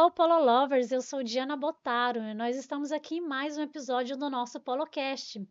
Hello, Polo Lovers! Eu sou Diana Botaro e nós estamos aqui em mais um episódio do nosso PoloCast.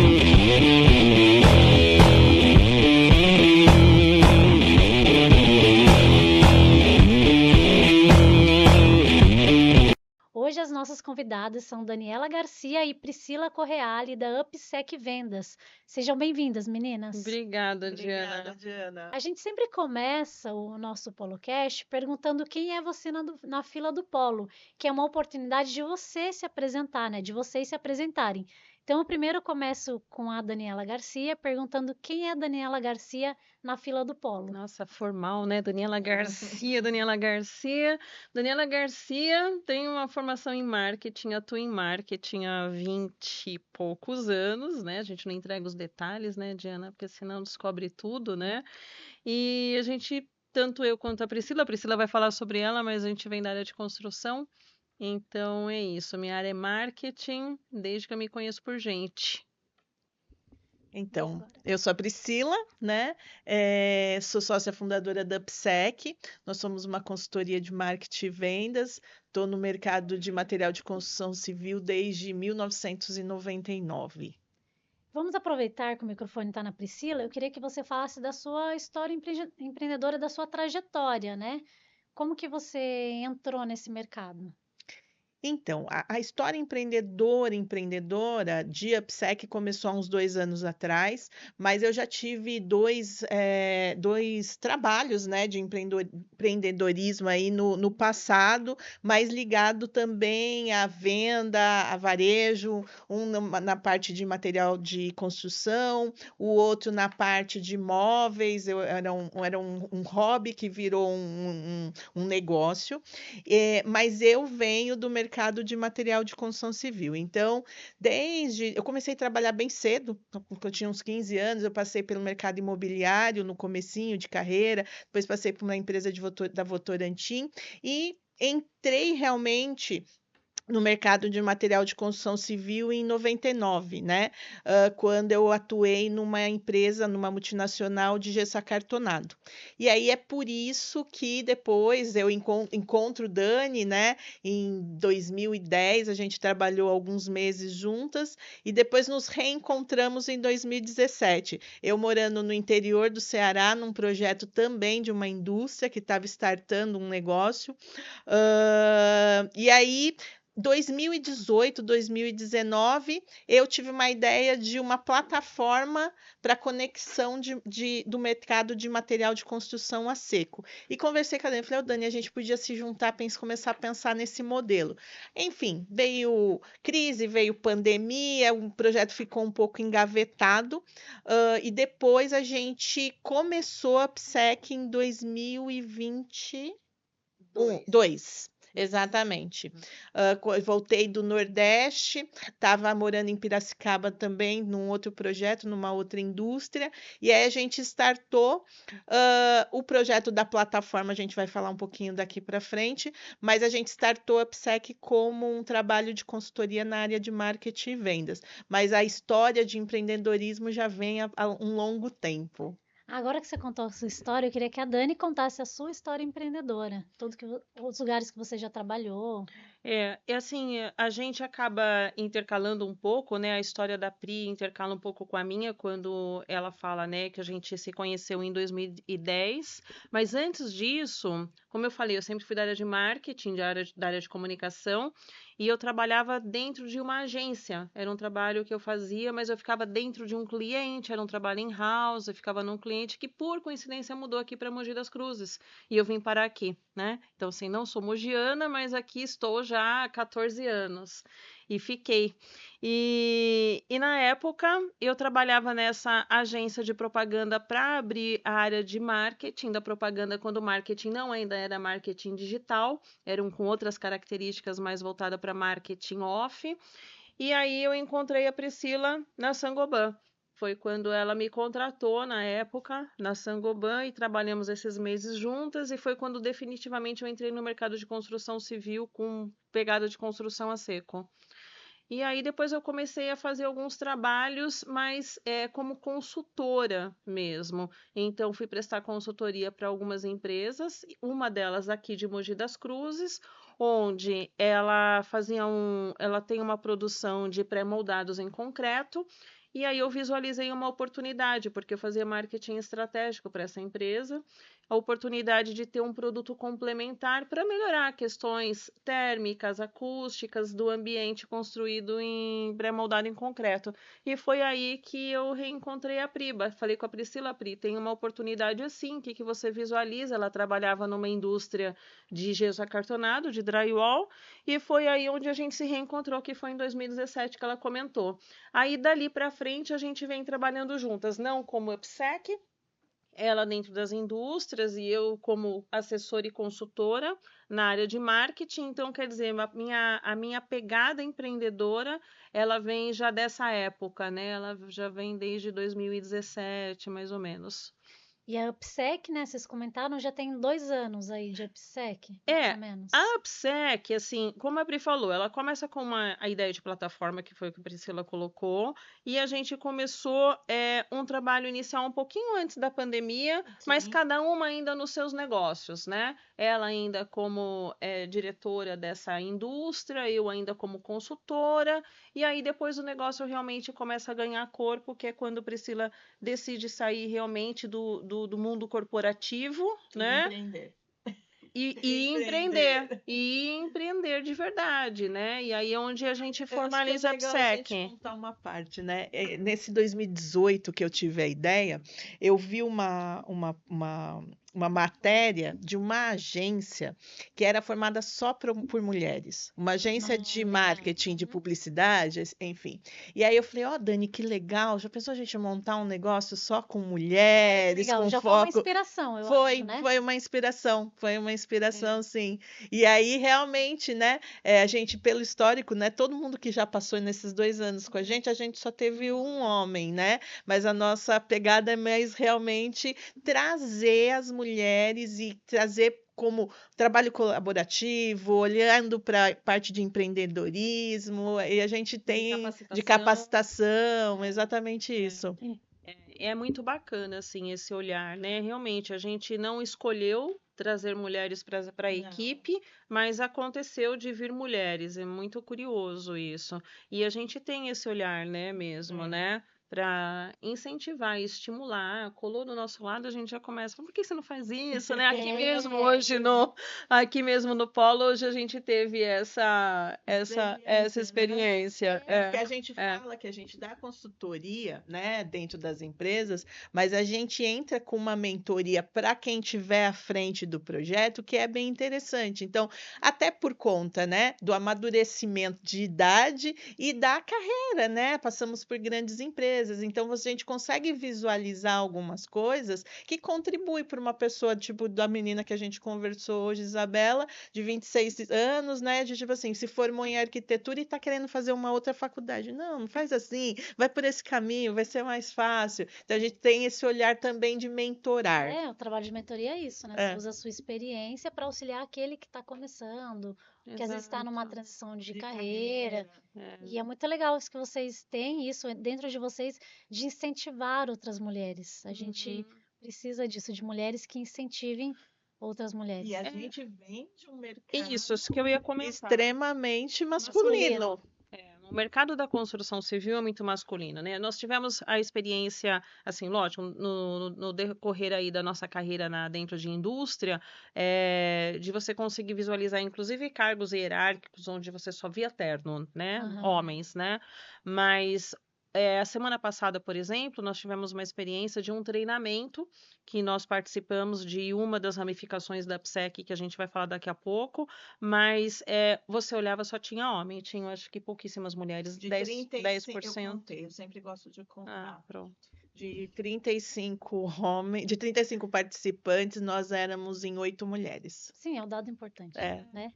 Hoje as nossas convidadas são Daniela Garcia e Priscila Correale, da UpSec Vendas. Sejam bem-vindas, meninas. Obrigada, Obrigada, Diana. Diana. A gente sempre começa o nosso PoloCast perguntando quem é você na fila do Polo, que é uma oportunidade de você se apresentar, né? De vocês se apresentarem. Então, eu primeiro começo com a Daniela Garcia, perguntando quem é a Daniela Garcia na fila do Polo. Nossa, formal, né? Daniela Garcia, Daniela Garcia. Daniela Garcia tem uma formação em marketing, atua em marketing há 20 e poucos anos, né? A gente não entrega os detalhes, né, Diana? Porque senão descobre tudo, né? E a gente, tanto eu quanto a Priscila vai falar sobre ela, mas a gente vem da área de construção. Então é isso, minha área é marketing, desde que eu me conheço por gente. Então, eu sou a Priscila, né? Sou sócia fundadora da UpSec. Nós somos uma consultoria de marketing e vendas. Estou no mercado de material de construção civil desde 1999. Vamos aproveitar que o microfone está na Priscila. Eu queria que você falasse da sua história empreendedora, da sua trajetória, né? Como que você entrou nesse mercado? Então, a história empreendedora de UpSec começou há uns 2 anos atrás, mas eu já tive dois trabalhos, né, de empreendedorismo aí no passado, mais ligado também à venda, a varejo, um na parte de material de construção, o outro na parte de móveis. Era um hobby que virou um negócio. Mas eu venho do mercado de material de construção civil. Então, eu comecei a trabalhar bem cedo, quando eu tinha uns 15 anos, eu passei pelo mercado imobiliário no comecinho de carreira, depois passei por uma empresa da Votorantim e entrei realmente no mercado de material de construção civil em 99, né? Quando eu atuei numa empresa, numa multinacional de gesso acartonado. E aí é por isso que depois eu encontro Dani, né? Em 2010, a gente trabalhou alguns meses juntas e depois nos reencontramos em 2017. Eu morando no interior do Ceará, num projeto também de uma indústria que estava startando um negócio. E aí 2018, 2019, eu tive uma ideia de uma plataforma para conexão do mercado de material de construção a seco. E conversei com a Dani, falei, Dani, a gente podia se juntar, começar a pensar nesse modelo. Enfim, veio crise, veio pandemia, o projeto ficou um pouco engavetado, e depois a gente começou a PSEC em 2022. Exatamente. Voltei do Nordeste, estava morando em Piracicaba também, num outro projeto, numa outra indústria, e aí a gente startou o projeto da plataforma, a gente vai falar um pouquinho daqui para frente, mas a gente startou a PSEC como um trabalho de consultoria na área de marketing e vendas, mas a história de empreendedorismo já vem há um longo tempo. Agora que você contou a sua história, eu queria que a Dani contasse a sua história empreendedora. Os lugares que você já trabalhou. É assim, a gente acaba intercalando um pouco, né? A história da Pri intercala um pouco com a minha, quando ela fala, né, que a gente se conheceu em 2010. Mas antes disso, como eu falei, eu sempre fui da área de marketing, da área de comunicação, e eu trabalhava dentro de uma agência. Era um trabalho que eu fazia, mas eu ficava dentro de um cliente, era um trabalho in-house, eu ficava num cliente que, por coincidência, mudou aqui para Mogi das Cruzes. E eu vim parar aqui, né? Então, assim, não sou mogiana, mas aqui estou já há 14 anos e fiquei. E na época eu trabalhava nessa agência de propaganda para abrir a área de marketing da propaganda, quando o marketing não ainda era marketing digital, eram com outras características mais voltada para marketing off. E aí eu encontrei a Priscila na Sangoban. Foi quando ela me contratou na época na Sangoban e trabalhamos esses meses juntas, e foi quando definitivamente eu entrei no mercado de construção civil com pegada de construção a seco. E aí depois eu comecei a fazer alguns trabalhos, mas como consultora mesmo. Então fui prestar consultoria para algumas empresas, uma delas aqui de Mogi das Cruzes, onde ela tem uma produção de pré-moldados em concreto. E aí eu visualizei uma oportunidade, porque eu fazia marketing estratégico para essa empresa, a oportunidade de ter um produto complementar para melhorar questões térmicas, acústicas do ambiente construído em pré-moldado em concreto. E foi aí que eu reencontrei a Priba. Falei com a Priscila: Pri, tem uma oportunidade assim, o que você visualiza? Ela trabalhava numa indústria de gesso acartonado, de drywall, e foi aí onde a gente se reencontrou, que foi em 2017 que ela comentou. Aí, dali para frente, a gente vem trabalhando juntas, não como UPSEC, ela dentro das indústrias e eu como assessora e consultora na área de marketing. Então, quer dizer, a minha pegada empreendedora, ela vem já dessa época, né? Ela já vem desde 2017, mais ou menos. E a UPSEC, né? Vocês comentaram, já tem 2 anos aí de UPSEC, mais ou menos. A UPSEC, assim, como a Pri falou, ela começa com a ideia de plataforma, que foi o que a Priscila colocou, e a gente começou um trabalho inicial um pouquinho antes da pandemia, mas cada uma ainda nos seus negócios, né? Ela ainda como diretora dessa indústria, eu ainda como consultora, e aí depois o negócio realmente começa a ganhar corpo, que é quando Priscila decide sair realmente do mundo corporativo, né? E empreender de verdade, né? E aí é onde a gente formaliza a legal a gente UPSEC. contar uma parte, né? Nesse 2018 que eu tive a ideia, eu vi uma matéria de uma agência que era formada só por mulheres, uma agência de marketing, de publicidade, enfim. E aí eu falei: ó, Dani, que legal, já pensou a gente montar um negócio só com mulheres, Legal, com já foi uma foco... inspiração, eu Foi, acho, né? foi uma inspiração, sim. E aí, realmente, né, a gente, pelo histórico, né, todo mundo que já passou nesses 2 anos com a gente só teve um homem, né? Mas a nossa pegada é mais realmente trazer as mulheres e trazer como trabalho colaborativo, olhando para a parte de empreendedorismo, e a gente tem de capacitação, exatamente isso. É muito bacana, assim, esse olhar, né? Realmente, a gente não escolheu trazer mulheres para a equipe, mas aconteceu de vir mulheres. É muito curioso isso. E a gente tem esse olhar, né, mesmo, né? Para incentivar e estimular. Colou do nosso lado, a gente já começa: por que você não faz isso, né? Aqui mesmo no Polo, hoje a gente teve essa experiência. Porque a gente fala que a gente dá consultoria, né, dentro das empresas, mas a gente entra com uma mentoria para quem estiver à frente do projeto, que é bem interessante. Então, até por conta, né, do amadurecimento de idade e da carreira, né? Passamos por grandes empresas, então a gente consegue visualizar algumas coisas que contribuem para uma pessoa, tipo da menina que a gente conversou hoje, Isabela, de 26 anos, né? De tipo assim, se formou em arquitetura e está querendo fazer uma outra faculdade. Não faz assim, vai por esse caminho, vai ser mais fácil. Então a gente tem esse olhar também de mentorar. O trabalho de mentoria é isso, né? Você usa a sua experiência para auxiliar aquele que está começando, que às vezes está numa transição de carreira. E é muito legal isso que vocês têm, isso dentro de vocês, de incentivar outras mulheres. A gente precisa disso, de mulheres que incentivem outras mulheres. E a gente vem de um mercado Isso que eu ia comentar. extremamente masculino. O mercado da construção civil é muito masculino, né? Nós tivemos a experiência, assim, lógico, no decorrer aí da nossa carreira dentro de indústria, de você conseguir visualizar, inclusive, cargos hierárquicos onde você só via terno, né? Homens, né? Mas a semana passada, por exemplo, nós tivemos uma experiência de um treinamento que nós participamos de uma das ramificações da UPSEC, que a gente vai falar daqui a pouco, mas você olhava, só tinha homem, tinha acho que pouquíssimas mulheres, De 10%. Eu contei, eu sempre gosto de contar. Pronto. De 35 homens, de 35 participantes, nós éramos em 8 mulheres. Sim, é um dado importante, né?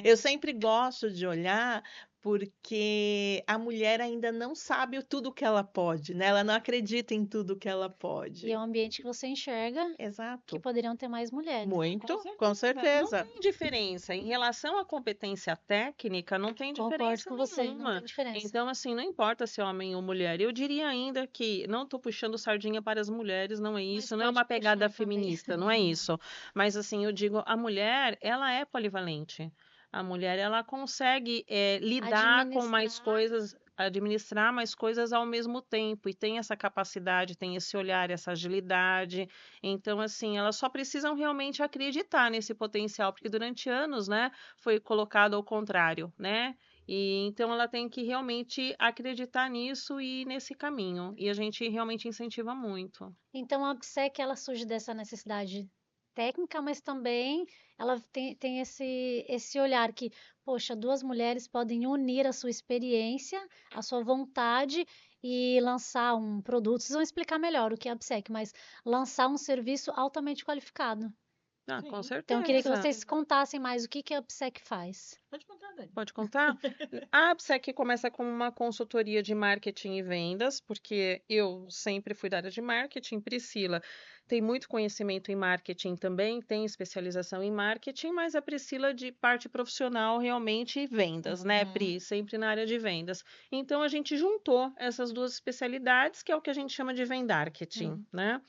Eu sempre gosto de olhar porque a mulher ainda não sabe tudo que ela pode, né? Ela não acredita em tudo que ela pode. E é um ambiente que você enxerga que poderiam ter mais mulheres. Muito, com certeza. Não tem diferença. Em relação à competência técnica, não tem diferença com você, não tem diferença. Então, assim, não importa se é homem ou mulher. Eu diria ainda que não estou puxando sardinha para as mulheres, não é isso, não é uma pegada feminista, não é isso. Mas, assim, eu digo, a mulher, ela é polivalente. A mulher, ela consegue lidar com mais Administrar. coisas, administrar mais coisas ao mesmo tempo, e tem essa capacidade, tem esse olhar, essa agilidade. Então, assim, elas só precisam realmente acreditar nesse potencial, porque durante anos, né, foi colocado ao contrário, né? E então ela tem que realmente acreditar nisso e ir nesse caminho. E a gente realmente incentiva muito. Então, a OBSEC, ela surge dessa necessidade técnica, mas também ela tem esse olhar que, poxa, duas mulheres podem unir a sua experiência, a sua vontade e lançar um produto. Vocês vão explicar melhor o que é a OBSEC, mas lançar um serviço altamente qualificado. Ah, com Sim, Então, eu queria que certeza. vocês contassem mais o que a OBSEC faz. pode contar, Dani. Pode contar? A ABSEC começa como uma consultoria de marketing e vendas, porque eu sempre fui da área de marketing. Priscila tem muito conhecimento em marketing também, tem especialização em marketing, mas a Priscila de parte profissional realmente vendas, né, Pri? Sempre na área de vendas. Então a gente juntou essas duas especialidades, que é o que a gente chama de vendarketing, né?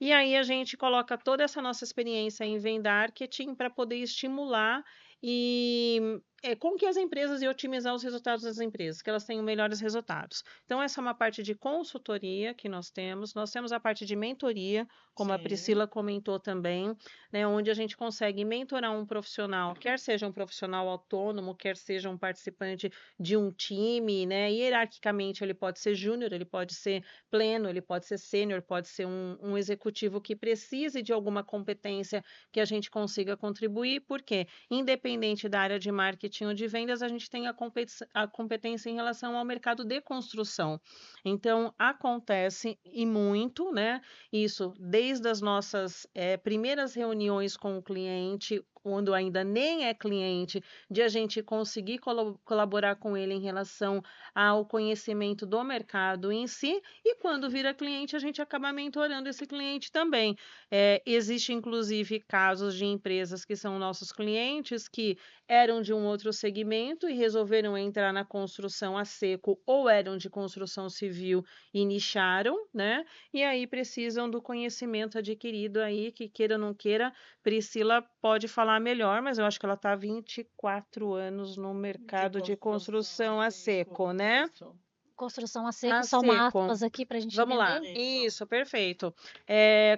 E aí a gente coloca toda essa nossa experiência em vendarketing para poder estimular e com que as empresas e otimizar os resultados das empresas, que elas tenham melhores resultados. Então, essa é uma parte de consultoria que nós temos. Nós temos a parte de mentoria, como a Sim. Priscila comentou também, né, onde a gente consegue mentorar um profissional, quer seja um profissional autônomo, quer seja um participante de um time, né? Hierarquicamente, ele pode ser júnior, ele pode ser pleno, ele pode ser sênior, pode ser um executivo que precise de alguma competência que a gente consiga contribuir, porque independente da área de marketing ou de vendas, a gente tem a competência em relação ao mercado de construção. Então, acontece e muito, né? Isso desde as nossas primeiras reuniões com o cliente, quando ainda nem é cliente, de a gente conseguir colaborar com ele em relação ao conhecimento do mercado em si, e quando vira cliente, a gente acaba mentorando esse cliente também. Existe, inclusive, casos de empresas que são nossos clientes, que eram de um outro segmento e resolveram entrar na construção a seco, ou eram de construção civil e nicharam, né? E aí precisam do conhecimento adquirido aí, que queira ou não queira, Priscila pode falar melhor, mas eu acho que ela está há 24 anos no mercado de construção a seco, né? Isso. Construção a seco, A só uma seco. aspas aqui para a gente Vamos lá. entender. Isso, perfeito.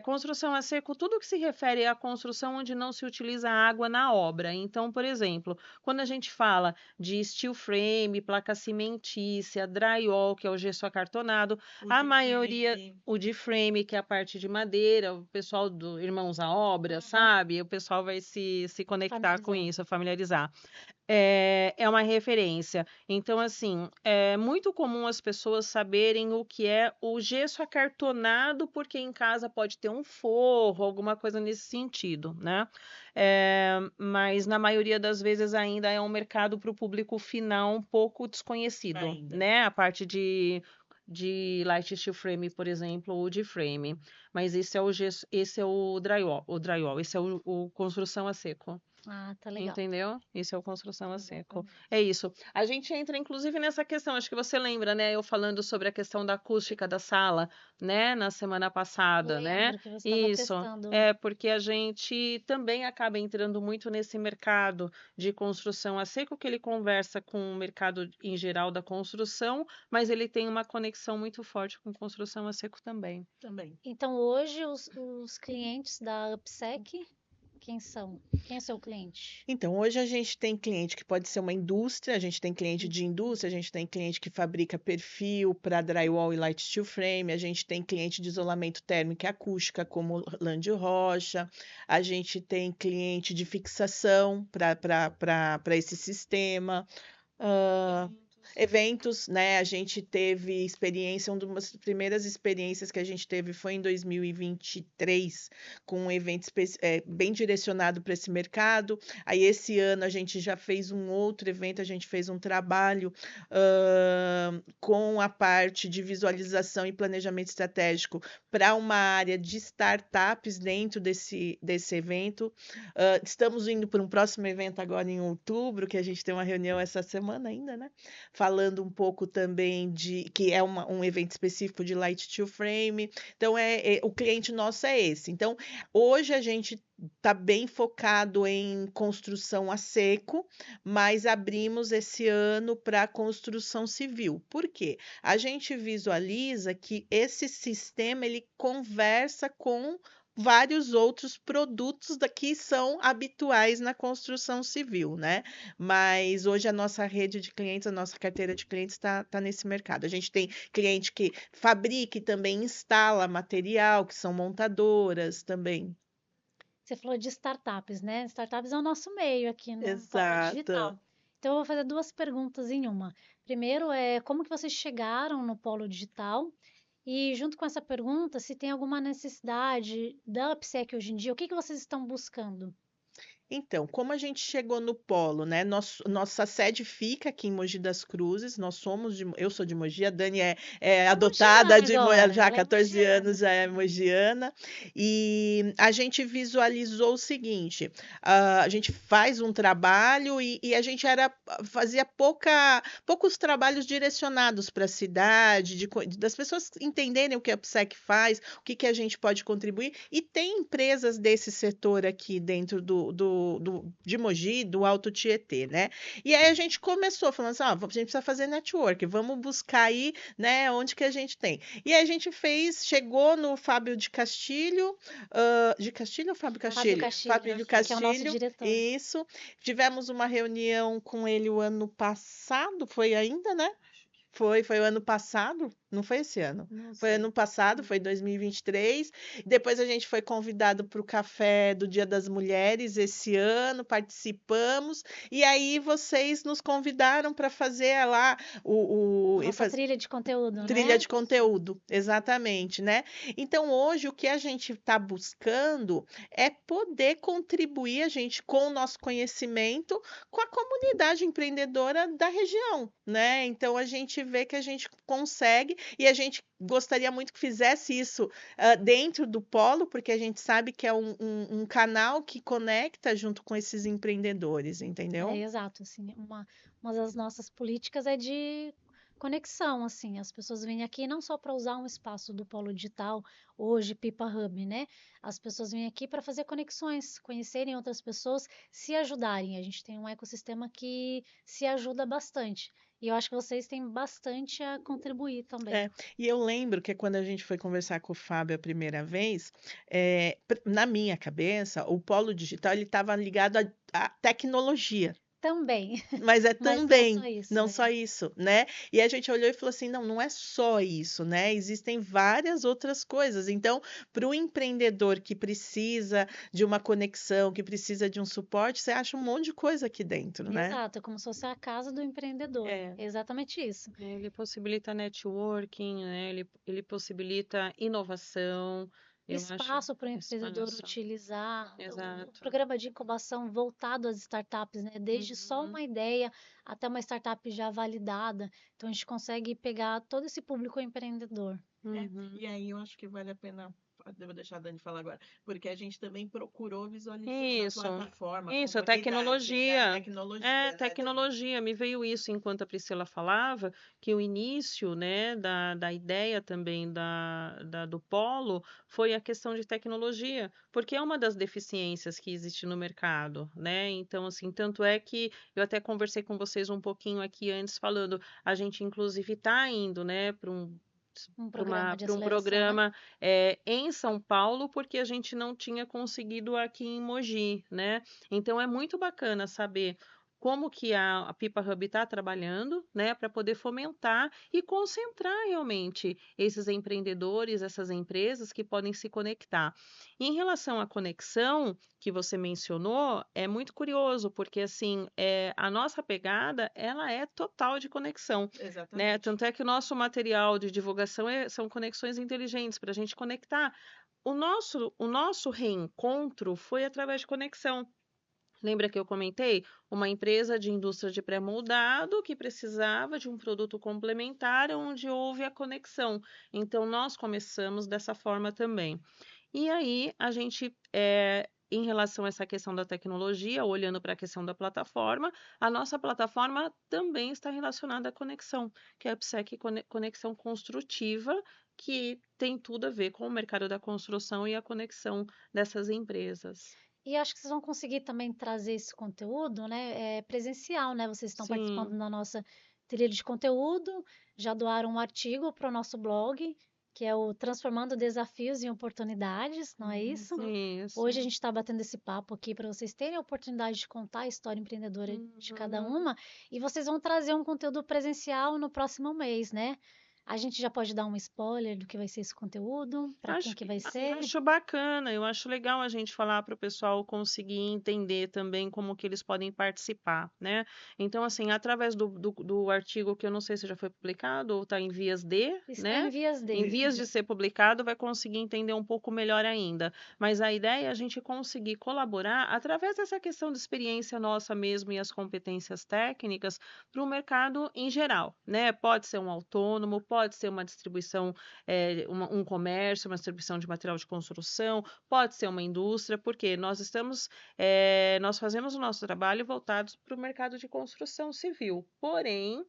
Construção a seco, tudo que se refere à construção onde não se utiliza água na obra. Então, por exemplo, quando a gente fala de steel frame, placa cimentícia, drywall, que é o gesso acartonado, a maioria, o de frame, que é a parte de madeira, o pessoal do Irmãos à Obra, sabe? O pessoal vai se conectar com Familiarizar. isso, familiarizar. É uma referência. Então, assim, é muito comum as pessoas saberem o que é o gesso acartonado, porque em casa pode ter um forro, alguma coisa nesse sentido, né? Mas na maioria das vezes ainda é um mercado para o público final um pouco desconhecido, Ainda. né? A parte de light steel frame, por exemplo, ou de frame. Mas esse é o gesso, esse é o drywall, esse é o construção a seco. Ah, tá legal. Entendeu? Isso é o construção a seco. Exatamente. É isso. A gente entra, inclusive, nessa questão. Acho que você lembra, né? Eu falando sobre a questão da acústica da sala, né? Na semana passada, né? Lembro que você estava Isso. testando. É porque a gente também acaba entrando muito nesse mercado de construção a seco, que ele conversa com o mercado em geral da construção, mas ele tem uma conexão muito forte com construção a seco também. Também. Então, hoje, os clientes da UPSEC, quem são? Quem é seu cliente? Então, hoje a gente tem cliente que pode ser uma indústria, a gente tem cliente de indústria, a gente tem cliente que fabrica perfil para drywall e light steel frame, a gente tem cliente de isolamento térmico e acústica, como Land Rocha, a gente tem cliente de fixação para esse sistema. Eventos, né? A gente teve experiência, uma das primeiras experiências que a gente teve foi em 2023, com um evento bem direcionado para esse mercado. Aí, esse ano, a gente já fez um outro evento, a gente fez um trabalho com a parte de visualização e planejamento estratégico para uma área de startups dentro desse evento. Estamos indo para um próximo evento agora em outubro, que a gente tem uma reunião essa semana ainda, né? falando um pouco também que é um evento específico de Light to Frame. Então, o cliente nosso é esse. Então, hoje a gente está bem focado em construção a seco, mas abrimos esse ano para construção civil. Por quê? A gente visualiza que esse sistema ele conversa com vários outros produtos que são habituais na construção civil, né? Mas hoje a nossa rede de clientes, a nossa carteira de clientes está nesse mercado. A gente tem cliente que fabrica e também instala material, que são montadoras também. Você falou de startups, né? Startups é o nosso meio aqui no Polo Exato. Digital. Então, eu vou fazer duas perguntas em uma. Primeiro, como que vocês chegaram no Polo Digital? E, junto com essa pergunta, se tem alguma necessidade da UpSec hoje em dia, o que que vocês estão buscando? Então, como a gente chegou no polo, né? Nossa sede fica aqui em Mogi das Cruzes. Eu sou de Mogi, a Dani é É adotada mogiana de agora, já há ela é 14 anos, mogiana. já é mogiana. E a gente visualizou o seguinte: a gente faz um trabalho e a gente fazia poucos trabalhos direcionados para a cidade, das pessoas entenderem o que a PSEC faz, o que, que a gente pode contribuir. E tem empresas desse setor aqui dentro de Mogi, do Alto Tietê, né? E aí a gente começou falando assim, a gente precisa fazer network, vamos buscar aí, né, onde que a gente tem. E aí a gente chegou no Fábio de Castilho, de Castilho ou Fábio Fábio Castilho? Castilho, Fábio que é o nosso Castilho, diretor. isso. Tivemos uma reunião com ele o ano passado, foi ainda, né? Foi o ano passado, não foi esse ano. Não Foi sei. ano passado, foi 2023. Depois a gente foi convidado para o café do Dia das Mulheres esse ano, participamos. E aí vocês nos convidaram para fazer lá A nossa trilha de conteúdo, trilha né? de conteúdo, exatamente, né? Então, hoje, o que a gente está buscando é poder contribuir, a gente, com o nosso conhecimento, com a comunidade empreendedora da região, né? Então, a gente vê que a gente consegue e a gente gostaria muito que fizesse isso dentro do Polo, porque a gente sabe que é um canal que conecta junto com esses empreendedores, É, entendeu? exato, assim, uma das nossas políticas é de conexão, assim, as pessoas vêm aqui não só para usar um espaço do Polo Digital, hoje Pipa Hub, né? As pessoas vêm aqui para fazer conexões, conhecerem outras pessoas, se ajudarem. A gente tem um ecossistema que se ajuda bastante. E eu acho que vocês têm bastante a contribuir também. É, e eu lembro que quando a gente foi conversar com o Fábio a primeira vez, na minha cabeça, o polo digital ele estava ligado à tecnologia. Também, Mas é mas não só também, isso, não só é. isso, né? E a gente olhou e falou assim: não, não é só isso, né? Existem várias outras coisas. Então, para o empreendedor que precisa de uma conexão, que precisa de um suporte, você acha um monte de coisa aqui dentro, né? Exato, é como se fosse a casa do empreendedor. É, É exatamente isso. ele possibilita networking, né? Ele possibilita inovação, eu acho, Espaço para o empreendedor espaço. utilizar o Exato. programa de incubação voltado às startups, né? Desde só Uhum, uma ideia até uma startup já validada. Então a gente consegue pegar todo esse público empreendedor. uhum. E aí eu acho que vale a pena, devo deixar a Dani falar agora, porque a gente também procurou visualizar na Isso, plataforma, isso, comunidade, né? tecnologia. É, Tecnologia, né, Dani? tecnologia. Me veio isso enquanto a Priscila falava, que o início, né, da ideia também do polo foi a questão de tecnologia, porque é uma das deficiências que existe no mercado, né? Então, assim, tanto é que eu até conversei com vocês um pouquinho aqui antes, falando, a gente inclusive está indo, né, Um programa de para um aceleração, né? programa em São Paulo, porque a gente não tinha conseguido aqui em Mogi, né? Então é muito bacana saber como que a Pipa Hub está trabalhando, né, para poder fomentar e concentrar realmente esses empreendedores, essas empresas que podem se conectar. Em relação à conexão que você mencionou, é muito curioso, porque assim, a nossa pegada, ela é total de conexão, né? Exatamente. Tanto é que o nosso material de divulgação são conexões inteligentes para a gente conectar. O nosso reencontro foi através de conexão. Lembra que eu comentei? Uma empresa de indústria de pré-moldado que precisava de um produto complementar, onde houve a conexão. Então, nós começamos dessa forma também. E aí, a gente em relação a essa questão da tecnologia, olhando para a questão da plataforma, a nossa plataforma também está relacionada à conexão, que é a PSEC Conexão Construtiva, que tem tudo a ver com o mercado da construção e a conexão dessas empresas. E acho que vocês vão conseguir também trazer esse conteúdo, né, presencial, né? Vocês estão participando Sim, da nossa trilha de conteúdo, já doaram um artigo para o nosso blog, que é o Transformando Desafios em Oportunidades, não é isso? Hoje a isso. gente está batendo esse papo aqui para vocês terem a oportunidade de contar a história empreendedora de cada Uhum. uma, e vocês vão trazer um conteúdo presencial no próximo mês, né? A gente já pode dar um spoiler do que vai ser esse conteúdo, para quem Acho que que vai ser. acho bacana, eu acho legal a gente falar para o pessoal conseguir entender também como que eles podem participar, né? Então, assim, através do artigo que eu não sei se já foi publicado ou está em vias de, Está em né? vias Em de. vias de ser publicado, vai conseguir entender um pouco melhor ainda. Mas a ideia é a gente conseguir colaborar através dessa questão de experiência nossa mesmo e as competências técnicas para o mercado em geral, né? Pode ser um autônomo, pode ser uma distribuição um comércio, uma distribuição de material de construção, pode ser uma indústria, porque nós fazemos o nosso trabalho voltados para o mercado de construção civil. Porém,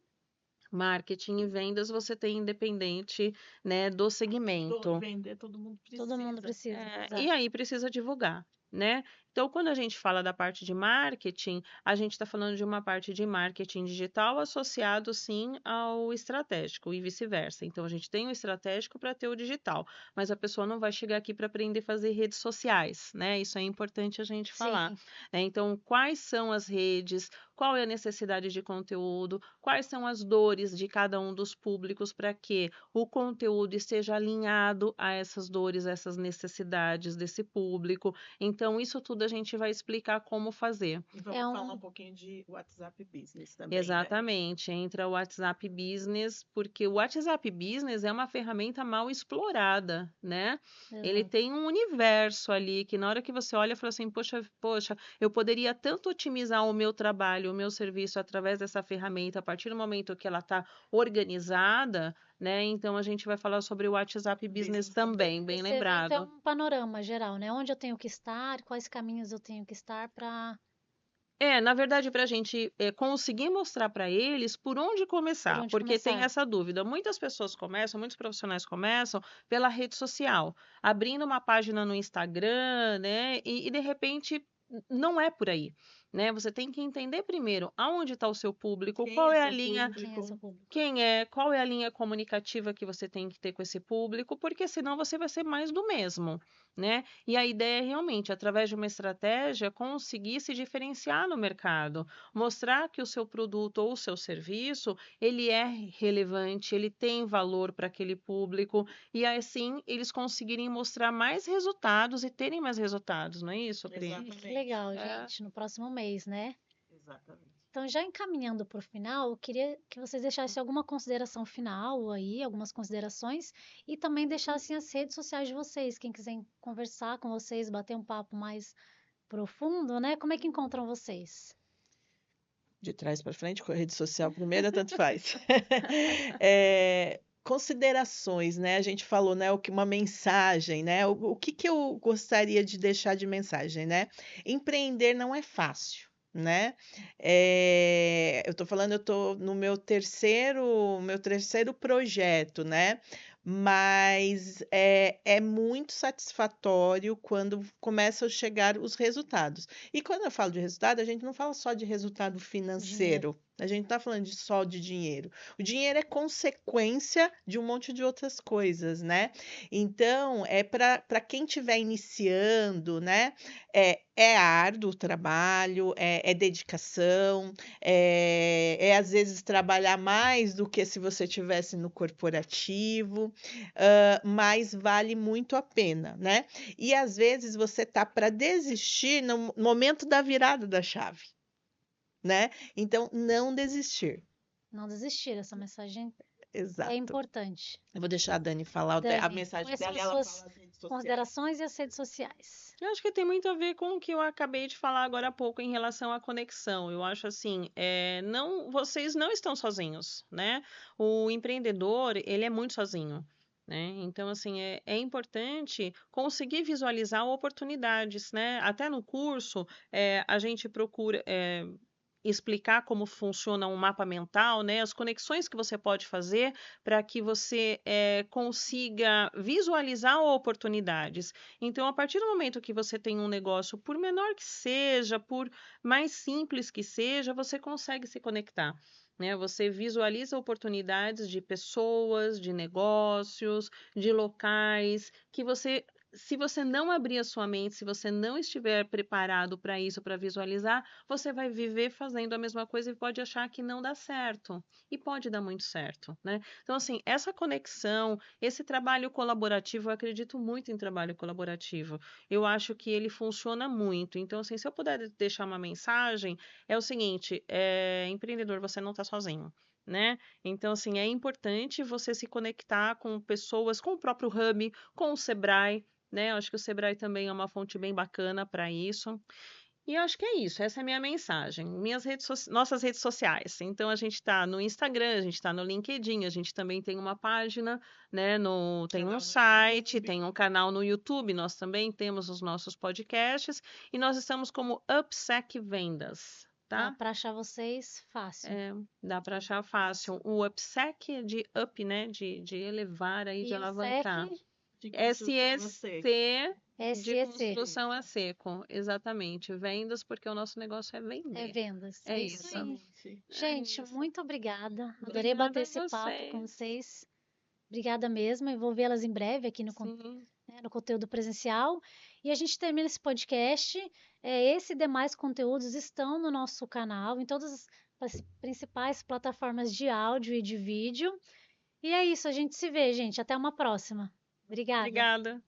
marketing e vendas você tem independente, né, do segmento. Vender, todo mundo Todo mundo precisa. precisa, E exato. aí precisa divulgar, né? Então, quando a gente fala da parte de marketing, a gente está falando de uma parte de marketing digital associado, sim, ao estratégico e vice-versa. Então, a gente tem o estratégico para ter o digital, mas a pessoa não vai chegar aqui para aprender a fazer redes sociais, né? Isso é importante a gente falar, Sim, né? Então, quais são as redes, qual é a necessidade de conteúdo, quais são as dores de cada um dos públicos para que o conteúdo esteja alinhado a essas dores, a essas necessidades desse público. Então, isso tudo a gente vai explicar como fazer. E é vamos falar um, um pouquinho de WhatsApp Business também, né? Exatamente, entra o WhatsApp Business, porque o WhatsApp Business é uma ferramenta mal explorada, né? Ele exato. tem um universo ali que na hora que você olha, fala assim, poxa, eu poderia tanto otimizar o meu trabalho, o meu serviço através dessa ferramenta, a partir do momento que ela está organizada, né? Então a gente vai falar sobre o WhatsApp Business Business também. também, bem Esse evento é lembrado. um panorama geral, né? Onde eu tenho que estar, quais caminhos eu tenho que estar para Na verdade, para a gente conseguir mostrar para eles por onde por começar, onde porque tem começar. essa dúvida. Muitas pessoas começam, muitos profissionais começam pela rede social, abrindo uma página no Instagram, né? E de repente não é por aí, né? Você tem que entender primeiro aonde está o seu público, Quem qual é é a seu linha, Quem é seu público? público? qual é a linha comunicativa que você tem que ter com esse público, porque senão você vai ser mais do mesmo, né? E a ideia é realmente, através de uma estratégia, conseguir se diferenciar no mercado, mostrar que o seu produto ou o seu serviço, ele é relevante, ele tem valor para aquele público, e assim eles conseguirem mostrar mais resultados e terem mais resultados, não é isso, Pri? Que Exatamente. legal, É. gente, no próximo mês, né? Exatamente. Então, já encaminhando para o final, eu queria que vocês deixassem alguma consideração final aí, algumas considerações, e também deixassem as redes sociais de vocês, quem quiser conversar com vocês, bater um papo mais profundo, né? Como é que encontram vocês? De trás para frente, com a rede social primeiro, tanto faz. Considerações, né? A gente falou, né? Uma mensagem, né? O que que eu gostaria de deixar de mensagem, né? Empreender não é fácil, né? Eu tô falando, eu tô no meu terceiro projeto, né? Mas é muito satisfatório quando começam a chegar os resultados. E quando eu falo de resultado, a gente não fala só de resultado Dinheiro. financeiro. A gente não está falando só de dinheiro. O dinheiro é consequência de um monte de outras coisas, né? Então, para quem estiver iniciando, né? É árduo o trabalho, é dedicação, às vezes trabalhar mais do que se você tivesse no corporativo, mas vale muito a pena, né? E às vezes você tá para desistir no momento da virada da chave, né? Então, não desistir. Não desistir, essa mensagem é Exato. importante. Eu vou deixar a Dani falar a Dani, mensagem quais são dela e as ela suas fala as redes sociais. considerações e as redes sociais? Eu acho que tem muito a ver com o que eu acabei de falar agora há pouco em relação à conexão. Eu acho assim, vocês não estão sozinhos, né? O empreendedor, ele é muito sozinho. né? Então, assim, é importante conseguir visualizar oportunidades, né? Até no curso, a gente procura explicar como funciona um mapa mental, né? As conexões que você pode fazer para que você consiga visualizar oportunidades. Então, a partir do momento que você tem um negócio, por menor que seja, por mais simples que seja, você consegue se conectar. Né? Você visualiza oportunidades de pessoas, de negócios, de locais que você, se você não abrir a sua mente, se você não estiver preparado para isso, para visualizar, você vai viver fazendo a mesma coisa e pode achar que não dá certo. E pode dar muito certo, né? Então, assim, essa conexão, esse trabalho colaborativo, eu acredito muito em trabalho colaborativo. Eu acho que ele funciona muito. Então, assim, se eu puder deixar uma mensagem, é o seguinte: empreendedor, você não está sozinho. Né? Então, assim, é importante você se conectar com pessoas, com o próprio Hub, com o Sebrae, né? Eu acho que o Sebrae também é uma fonte bem bacana para isso. E eu acho que é isso, essa é a minha mensagem. Nossas redes sociais. Então, a gente está no Instagram, a gente está no LinkedIn, a gente também tem uma página, né? Tem um Canal no site, YouTube. tem um canal no YouTube, nós também temos os nossos podcasts e nós estamos como Upsec Vendas, Dá tá? para achar vocês fácil. Dá para achar fácil. O Upsec é de up, né? De elevar aí, de E o SEC, alavancar. De construção a seco. SEC de SEC, construção a seco, exatamente. Vendas, porque o nosso negócio é é vender. vendas. É É isso isso. aí. Exatamente. É Gente, isso. muito obrigada. Adorei bater Obrigada a esse papo com vocês. vocês. Obrigada mesmo. Eu vou vê-las em breve aqui Sim. no conteúdo presencial. E a gente termina esse podcast. Esse e demais conteúdos estão no nosso canal, em todas as principais plataformas de áudio e de vídeo. E é isso, a gente se vê, gente. Até uma próxima. Obrigada. Obrigada.